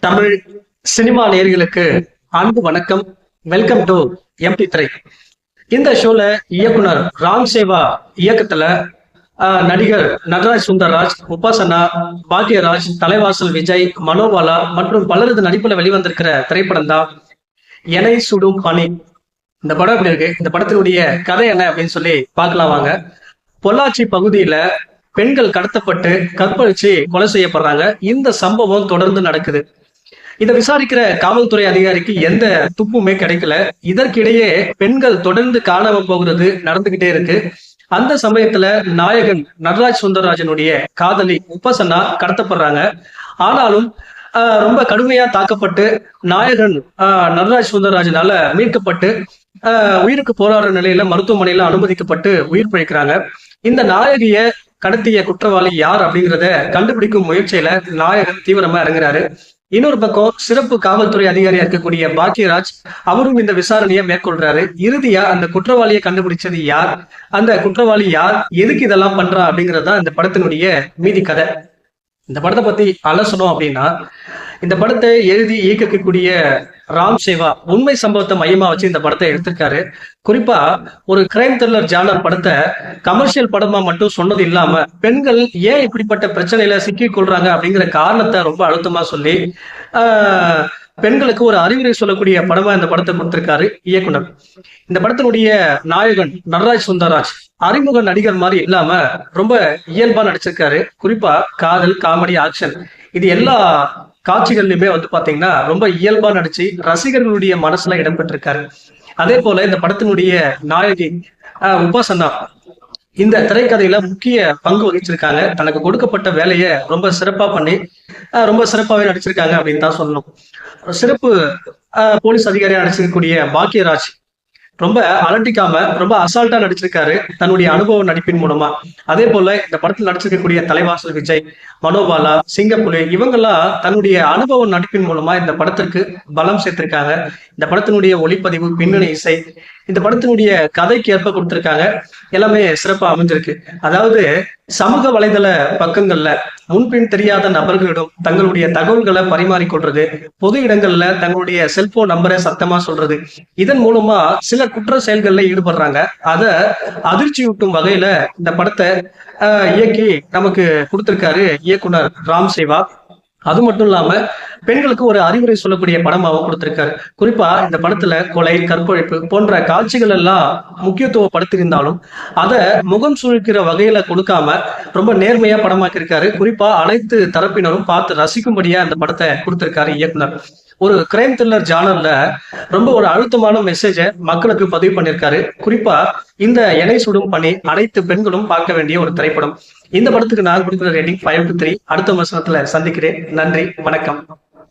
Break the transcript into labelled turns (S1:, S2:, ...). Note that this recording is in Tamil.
S1: தமிழ் சினிமா நேயர்களுக்கு அன்பு வணக்கம். வெல்கம் டு எம்டி திரை. இந்த ஷோல இயக்குனர் ராம் சேவா இயக்கத்துல நடிகர் நடராஜ் சுந்தர்ராஜ், உபாசனா, பாக்யராஜ், தலைவாசல் விஜய், மனோபாலா மற்றும் பலரது நடிப்புல வெளிவந்திருக்கிற திரைப்படம் தான் எனை சுடும் பனி. இந்த படம் எப்படி இருக்கு, இந்த படத்தினுடைய கதை என்ன அப்படின்னு சொல்லி பார்க்கலாம் வாங்க. பொள்ளாச்சி பகுதியில பெண்கள் கடத்தப்பட்டு கற்பழிச்சு கொலை செய்யப்படுறாங்க. இந்த சம்பவம் தொடர்ந்து நடக்குது. இதை விசாரிக்கிற காவல்துறை அதிகாரிக்கு எந்த துப்புமே கிடைக்கல. இதற்கிடையே பெண்கள் தொடர்ந்து காணாம போகிறது நடந்துகிட்டே இருக்கு. அந்த சமயத்துல நாயகன் நடராஜ் சுந்தரராஜனுடைய காதலி உபாசனா கடத்தப்படுறாங்க. ஆனாலும் ரொம்ப கடுமையா தாக்கப்பட்டு நாயகன் நடராஜ் சுந்தரராஜனால மீட்கப்பட்டு உயிருக்கு போராடுற நிலையில மருத்துவமனையில அனுமதிக்கப்பட்டு உயிர் பிழைக்கிறாங்க. இந்த நாயகிய கடத்திய குற்றவாளி யார் அப்படிங்கிறத கண்டுபிடிக்கும் முயற்சியில நாயகன் தீவிரமா இறங்குறாரு. இன்னொரு பக்கம் சிறப்பு காவல்துறை அதிகாரியா இருக்கக்கூடிய பாக்யராஜ் அவரும் இந்த விசாரணையை மேற்கொள்றாரு. இறுதியா அந்த குற்றவாளியை கண்டுபிடிச்சது யார், அந்த குற்றவாளி யார், எதுக்கு இதெல்லாம் பண்றா அப்படிங்கறதுதான் இந்த படத்தினுடைய மீதி கதை. இந்த படத்தை பத்தி அலசணும் அப்படின்னா, இந்த படத்தை எழுதி இயக்கக்கூடிய ராம் சேவா உண்மை சம்பவத்தை மையமா வச்சு இந்த படத்தை எடுத்திருக்காரு. குறிப்பா ஒரு கிரைம் த்ரில்லர் ஜானர் படத்தை கமர்ஷியல் படமா மட்டும் சொன்னது இல்லாம பெண்கள் ஏன் இப்படிப்பட்ட பிரச்சனையில சிக்கிக் கொள்றாங்க அப்படிங்கிற காரணத்தை ரொம்ப அழுத்தமா சொல்லி பெண்களுக்கு ஒரு அறிவுரை சொல்லக்கூடிய படமா இந்த படத்தை கொடுத்திருக்காரு இயக்குனர். இந்த படத்தினுடைய நாயகன் நடராஜ் சுந்தர்ராஜ் அறிமுக நடிகர் மாதிரி இல்லாம ரொம்ப இயல்பா நடிச்சிருக்காரு. குறிப்பா காதல், காமெடி, ஆக்ஷன் இது எல்லா காட்சிகள்லயுமே பாத்தீங்கன்னா ரொம்ப இயல்பா நடிச்சு ரசிகர்களுடைய மனசுல இடம்பெற்றிருக்காரு. அதே போல இந்த படத்தினுடைய நாயகி உபாசனா இந்த திரைக்கதையில முக்கிய பங்கு வகிச்சிருக்காங்க. தனக்கு கொடுக்கப்பட்ட வேலையை ரொம்ப சிறப்பா பண்ணி ரொம்ப சிறப்பாவே நடிச்சிருக்காங்க அப்படின்னு தான் சொல்லணும். சிறப்பு போலீஸ் அதிகாரியா நடிச்சிருக்கக்கூடிய பாக்யராஜ் ரொம்ப அலட்டிக்காம ரொம்ப அசால்ட்டா நடிச்சிருக்காரு தன்னுடைய அனுபவ நடிப்பின் மூலமா. அதே போல இந்த படத்தில் நடிச்சிருக்கக்கூடிய தலைவாசல் விஜய், மனோபாலா, சிங்கப்புலி இவங்கெல்லாம் தன்னுடைய அனுபவ நடிப்பின் மூலமா இந்த படத்திற்கு பலம் சேர்த்திருக்காங்க. இந்த படத்தினுடைய ஒளிப்பதிவு, பின்னணி இசை, இந்த படத்தினுடைய கதைக்கு ஏற்ப கொடுத்திருக்காங்க. எல்லாமே சிறப்பா அமைஞ்சிருக்கு. அதாவது சமூக வலைதள பக்கங்கள்ல முன்பின் தெரியாத நபர்களிடம் தங்களுடைய தகவல்களை பரிமாறிக்கொள்றது, பொது இடங்கள்ல தங்களுடைய செல்போன் நம்பரை சத்தமா சொல்றது, இதன் மூலமா சில குற்ற செயல்கள்ல ஈடுபடுறாங்க. அத அதிர்ச்சியூட்டும் வகையில இந்த படத்தை இயக்கி நமக்கு கொடுத்திருக்காரு இயக்குனர் ராம் சேவா. அது மட்டும் இல்லாம பெண்களுக்கு ஒரு அறிவுரை சொல்லக்கூடிய படமாவும் கொடுத்திருக்காரு. குறிப்பா இந்த படத்துல கொலை, கற்பழிப்பு போன்ற காட்சிகள் எல்லாம் முக்கியத்துவப்படுத்தியிருந்தாலும் அதை முகம் சுழிக்கிற வகையில கொடுக்காம ரொம்ப நேர்மையா படமாக்கியிருக்காரு. குறிப்பா அனைத்து தரப்பினரும் பார்த்து ரசிக்கும்படியா இந்த படத்தை கொடுத்திருக்காரு இயக்குனர். ஒரு கிரைம் த்ரில்லர் ஜானர்ல ரொம்ப ஒரு அழுத்தமான மெசேஜை மக்களுக்கு பதிவு பண்ணியிருக்காரு. குறிப்பா இந்த எனை சுடும் பனி அனைத்து பெண்களும் பார்க்க வேண்டிய ஒரு திரைப்படம். இந்த படத்துக்கு நான் கொடுக்குற ரேட்டிங் 5/3. அடுத்த வசனத்துல சந்திக்கிறேன். நன்றி, வணக்கம்.